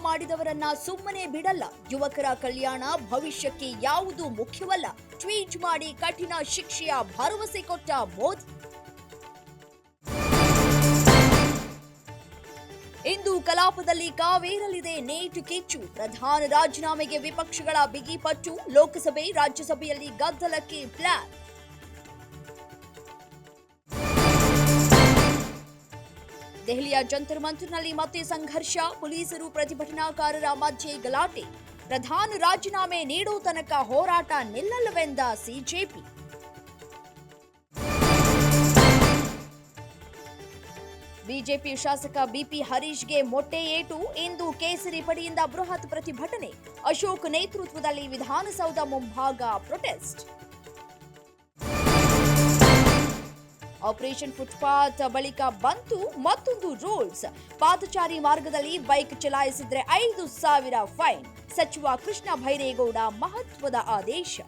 ಮಾಡಿದವರನ್ನ ಸುಮ್ಮನೆ ಬಿಡಲ್ಲ. ಯುವಕರ ಕಲ್ಯಾಣ ಭವಿಷ್ಯಕ್ಕೆ ಯಾವುದು ಮುಖ್ಯವಲ್ಲ. ಟ್ವೀಟ್ ಮಾಡಿ ಕಠಿಣ ಶಿಕ್ಷೆಯ ಭರವಸೆ ಕೊಟ್ಟ ಮೋದಿ. ಇಂದು ಕಲಾಪದಲ್ಲಿ ಕಾವೇರಲಿದೆ ನೇಟು ಕಿಚ್ಚು. ಪ್ರಧಾನ ರಾಜೀನಾಮೆಗೆ ವಿಪಕ್ಷಗಳ ಬಿಗಿಪಟ್ಟು. ಲೋಕಸಭೆ ರಾಜ್ಯಸಭೆಯಲ್ಲಿ ಗದ್ದಲಕ್ಕೆ ಪ್ಲಾನ್. ದೆಹಲಿಯ ಜಂತರ್ ಮಂತರ್ನಲ್ಲಿ ಮತ್ತೆ ಸಂಘರ್ಷ. ಪೊಲೀಸರು ಪ್ರತಿಭಟನಾಕಾರರ ಮಧ್ಯೆ ಗಲಾಟೆ. ಪ್ರಧಾನ ರಾಜೀನಾಮೆ ನೀಡೋ ತನಕ ಹೋರಾಟ ನಿಲ್ಲಲ್ಲವೆಂದ ಸಿಜೆಪಿ. ಬಿಜೆಪಿ ಶಾಸಕ ಬಿಪಿ ಹರೀಶ್ಗೆ ಮೊಟ್ಟೆ ಏಟು. ಇಂದು ಕೇಸರಿ ಪಡೆಯಿಂದ ಬೃಹತ್ ಪ್ರತಿಭಟನೆ. ಅಶೋಕ್ ನೇತೃತ್ವದಲ್ಲಿ ವಿಧಾನಸೌಧ ಮುಂಭಾಗ ಪ್ರೊಟೆಸ್ಟ್. ಆಪರೇಷನ್ ಫುಟ್ಪಾತ್ ಬಳಿಕ ಬಂತು ಮತ್ತೊಂದು ರೂಲ್ಸ್. ಪಾದಚಾರಿ ಮಾರ್ಗದಲ್ಲಿ ಬೈಕ್ ಚಲಾಯಿಸಿದ್ರೆ 5,000 ಫೈನ್. ಸಚಿವ ಕೃಷ್ಣ ಭೈರೇಗೌಡ ಮಹತ್ವದ ಆದೇಶ.